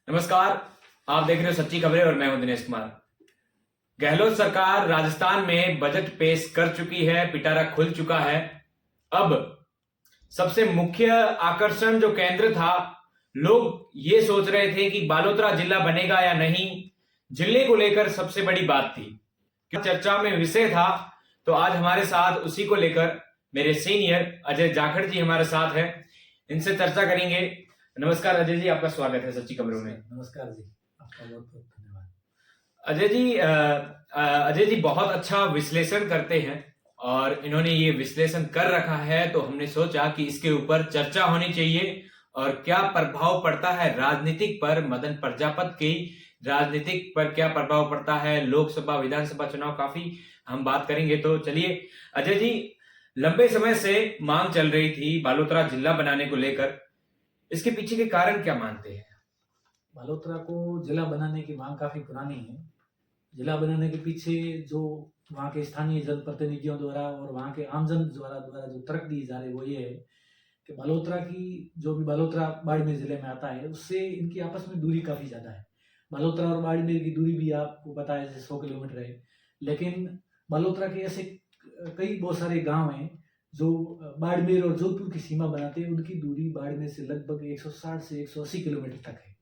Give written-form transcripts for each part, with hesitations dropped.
नमस्कार। आप देख रहे हो सच्ची खबरें और मैं हूं दिनेश कुमार। गहलोत सरकार राजस्थान में बजट पेश कर चुकी है, पिटारा खुल चुका है। अब सबसे मुख्य आकर्षण जो केंद्र था, लोग ये सोच रहे थे कि बालोतरा जिला बनेगा या नहीं। जिले को लेकर सबसे बड़ी बात थी, चर्चा में विषय था। तो आज हमारे साथ उसी को लेकर मेरे सीनियर अजय जाखड़ जी हमारे साथ हैं, इनसे चर्चा करेंगे। नमस्कार अजय जी, आपका स्वागत है सच्ची खबरों में। नमस्कार जी, आपका बहुत बहुत धन्यवाद। अजय जी बहुत अच्छा विश्लेषण करते हैं और इन्होंने ये विश्लेषण कर रखा है, तो हमने सोचा कि इसके ऊपर चर्चा होनी चाहिए और क्या प्रभाव पड़ता है राजनीतिक पर, मदन प्रजापत की राजनीतिक पर क्या प्रभाव पड़ता है, लोकसभा विधानसभा चुनाव काफी हम बात करेंगे। तो चलिए अजय जी, लंबे समय से मांग चल रही थी बालोतरा जिला बनाने को लेकर, इसके पीछे के कारण क्या मानते हैं? बालोतरा को जिला बनाने की मांग काफी पुरानी है। जिला बनाने के पीछे जो वहाँ के स्थानीय जनप्रतिनिधियों द्वारा और वहाँ के आमजन द्वारा जो तर्क दिए जा रहे वो ये है कि बालोतरा की जो भी बालोतरा बाड़मेर जिले में आता है उससे इनकी आपस में दूरी काफी ज्यादा है। बालोतरा और बाड़मेर की दूरी भी आपको पता है, जैसे 100 किलोमीटर है। लेकिन बालोतरा के ऐसे कई बहुत सारे गांव हैं जो बाड़मेर और जोधपुर की सीमा बनाते हैं। उनकी दूरी बाड़मेर से लगभग 160 से 180 किलोमीटर तक है।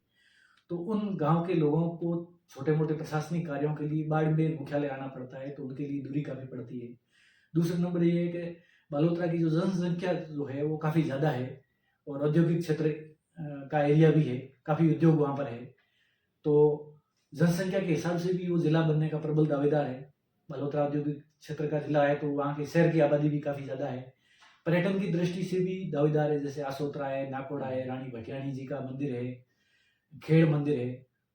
तो उन गांव के लोगों को छोटे मोटे प्रशासनिक कार्यों के लिए बाड़मेर मुख्यालय आना पड़ता है, तो उनके लिए दूरी काफी पड़ती है। दूसरा नंबर ये है कि बालोतरा की जो जनसंख्या जो है वो काफी ज्यादा है और औद्योगिक क्षेत्र का एरिया भी है, काफी उद्योग वहां पर है। तो जनसंख्या के हिसाब से भी वो जिला बनने का प्रबल दावेदार है। बालोतरा औद्योगिक क्षेत्र का जिला है तो वहाँ के शहर की आबादी भी काफी ज्यादा है। पर्यटन की दृष्टि से भी दावेदार है, जैसे आसोतरा है, नाकोड़ा है, रानी भटियाणी जी का मंदिर है, खेड़ मंदिर है,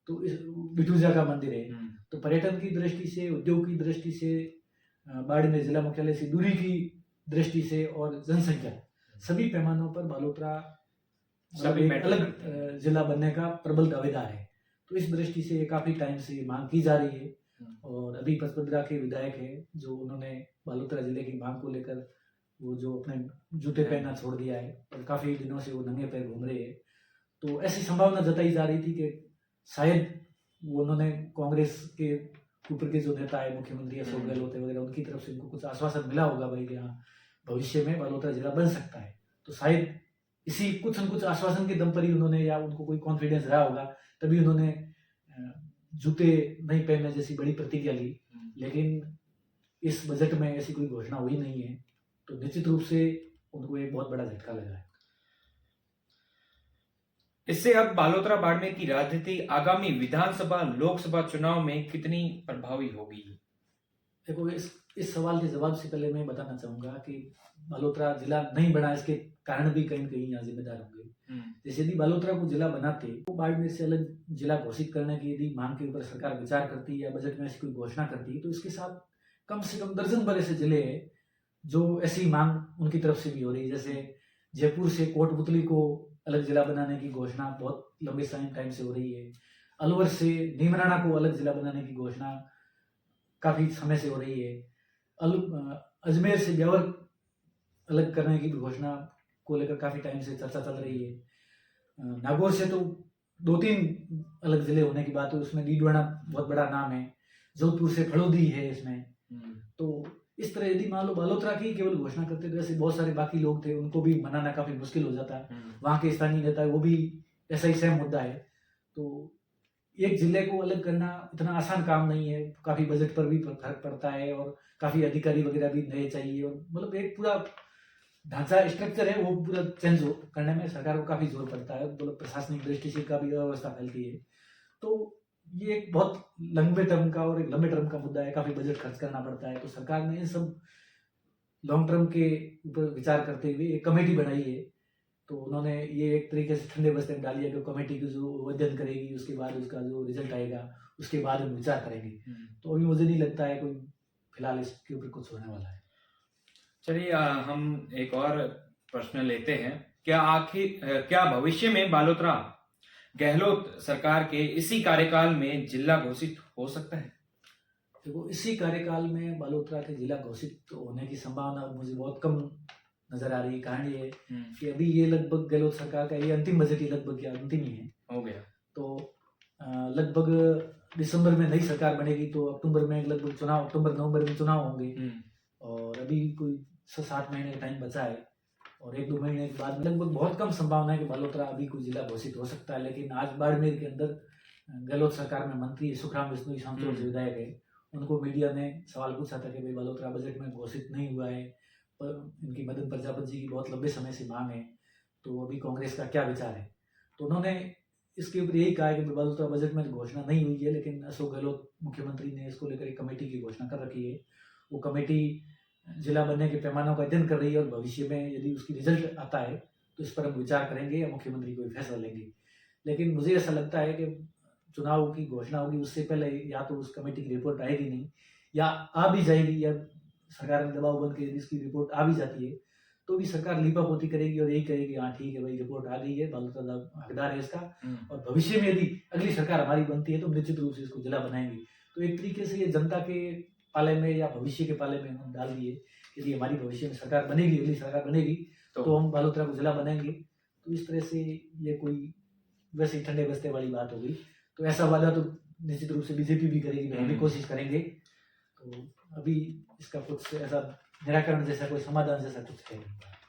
तो इस बिठूजा का मंदिर है। तो पर्यटन की दृष्टि से, उद्योग की दृष्टि से, बाड़मेर जिला मुख्यालय से दूरी की दृष्टि से और जनसंख्या, सभी पैमानों पर बालोतरा सभी अलग जिला बनने का प्रबल दावेदार है। तो इस दृष्टि से काफी टाइम से मांग की जा रही है और अभी पचपदरा के विधायक है जो उन्होंने बालोतरा जिले की मांग को लेकर वो जो अपने जूते पहनना छोड़ दिया है और काफी दिनों से वो नंगे पैर घूम रहे हैं। तो ऐसी संभावना जताई जा रही थी कि शायद वो उन्होंने कांग्रेस के ऊपर के जो नेता है, मुख्यमंत्री अशोक गहलोत वगैरह, उनकी तरफ से उनको कुछ आश्वासन मिला होगा भाई कि हाँ भविष्य में बालोतरा जिला बन सकता है। तो शायद इसी कुछ न कुछ आश्वासन के दम पर ही उन्होंने, या उनको कोई कॉन्फिडेंस रहा होगा, तभी उन्होंने जूते नहीं पहनने जैसी बड़ी प्रतिज्ञा ली। लेकिन इस बजट में ऐसी कोई घोषणा हुई नहीं है, तो निश्चित रूप से उनको एक बहुत बड़ा झटका लगा है। इससे अब बालोतरा बाड़मेर की राजनीति आगामी विधानसभा लोकसभा चुनाव में कितनी प्रभावी होगी? देखो, इस सवाल के जवाब से पहले मैं बताना चाहूंगा कि बालोतरा जिला नहीं बना, इसके कारण भी कहीं न कहीं यहाँ जिम्मेदार होंगे। जैसे यदि बालोतरा को जिला बनाते तो बाड़मेर से अलग जिला घोषित करने की यदि मांग के ऊपर सरकार विचार करती या बजट में ऐसी कोई घोषणा करती, तो इसके साथ कम से कम दर्जन भर ऐसे जिले हैं जो ऐसी मांग उनकी तरफ से भी हो रही है। जैसे जयपुर से कोटपुतली को अलग जिला बनाने की घोषणा बहुत लंबे टाइम से हो रही है। अलवर से नीमराना को अलग जिला बनाने की घोषणा काफी समय से हो रही है। अजमेर से ब्यावर अलग करने की घोषणा को लेकर काफी टाइम से चर्चा चल रही है। नागौर से तो 2-3 अलग जिले होने की बात है, उसमें डीडवाना बहुत बड़ा नाम है। जोधपुर से फड़ौदी है इसमें। तो इस तरह यदि मान लो बालोतरा की केवल घोषणा करते तो ऐसे बहुत सारे बाकी लोग थे, उनको भी मनाना काफी मुश्किल हो जाता है। वहाँ के स्थानीय नेता वो भी ऐसा ही सेम मुद्दा है। तो एक जिले को अलग करना इतना आसान काम नहीं है, काफी बजट पर भी फर्क पड़ता है और काफी अधिकारी वगैरह भी नए चाहिए और मतलब एक पूरा ढांचा स्ट्रक्चर है वो पूरा चेंज करने में सरकार को काफी जोर पड़ता है। मतलब प्रशासनिक दृष्टि से काफी अव्यवस्था फैलती है। तो ये एक बहुत लंबे टर्म का और एक लंबे टर्म का मुद्दा है, काफी बजट खर्च करना पड़ता है। तो सरकार ने इन सब लॉन्ग टर्म के ऊपर विचार करते हुए एक कमेटी बनाई है। तो उन्होंने ये एक तरीके से ठंडे बस्ते में डाली है कि कमेटी की जो अध्ययन करेगी, उसके बाद उसका जो रिजल्ट आएगा उसके बाद हम विचार करेंगे। तो अभी मुझे नहीं लगता है कोई फिलहाल इसके ऊपर कुछ होने वाला है। चलिए हम एक और प्रश्न लेते हैं। क्या भविष्य में बालोतरा गहलोत सरकार के इसी कार्यकाल में जिला घोषित हो सकता है? देखो, इसी कार्यकाल में बालोतरा के जिला घोषित होने की संभावना मुझे बहुत कम नजर आ रही है। कारण ये कि अभी ये लगभग गहलोत सरकार का ये अंतिम बजट ही लगभग या अंतिम ही है हो गया। तो लगभग दिसंबर में नई सरकार बनेगी तो अक्टूबर में लगभग चुनाव, अक्टूबर नवंबर में चुनाव होंगे और अभी कोई 6-7 महीने का टाइम बचा है और 1-2 महीने के बाद लगभग बहुत कम संभावना है कि बालोतरा अभी कोई जिला घोषित हो सकता है। लेकिन आज बाड़मेर के अंदर गहलोत सरकार में मंत्री सुखराम बिश्नोई सांसद से विधायक है, उनको मीडिया ने सवाल पूछा था कि भाई बालोतरा बजट में घोषित नहीं हुआ है, पर इनकी मदन प्रजापति जी की बहुत लंबे समय से मांग है, तो अभी कांग्रेस का क्या विचार है। तो उन्होंने इसके ऊपर यही कहा है कि बालोतरा बजट में घोषणा नहीं हुई है, लेकिन अशोक गहलोत मुख्यमंत्री ने इसको लेकर एक कमेटी की घोषणा कर रखी है। वो कमेटी जिला बनने के पैमानों का अध्ययन कर रही है और भविष्य में यदि उसकी रिजल्ट आता है तो इस पर हम विचार करेंगे या मुख्यमंत्री कोई फैसला लेंगे। लेकिन मुझे ऐसा लगता है कि चुनाव की घोषणा होगी उससे पहले या तो उस कमेटी की रिपोर्ट आएगी नहीं या आ भी जाएगी, या सरकार में दबाव बन के यदि इसकी रिपोर्ट आ भी जाती है तो भी सरकार लीपापोती करेगी और यही कहेगी हाँ ठीक है भाई रिपोर्ट आ गई है, बालोतरा हकदार है इसका, और भविष्य में यदि अगली सरकार हमारी बनती है तो निश्चित रूप से इसको जिला बनाएंगे। तो एक तरीके से ये जनता के पाले में या भविष्य के पाले में हम डाल दिए, यदि हमारी भविष्य में सरकार बनेगी, अगली सरकार बनेगी तो हम बालोतरा को जिला बनाएंगे। तो इस तरह से ये कोई वैसे ही ठंडे बस्ते वाली बात हो गई। तो ऐसा वादा तो निश्चित रूप से बीजेपी भी करेगी, हम भी कोशिश करेंगे। तो अभी इसका कुछ ऐसा निराकरण जैसा कोई समाधान जैसा कुछ है नहीं।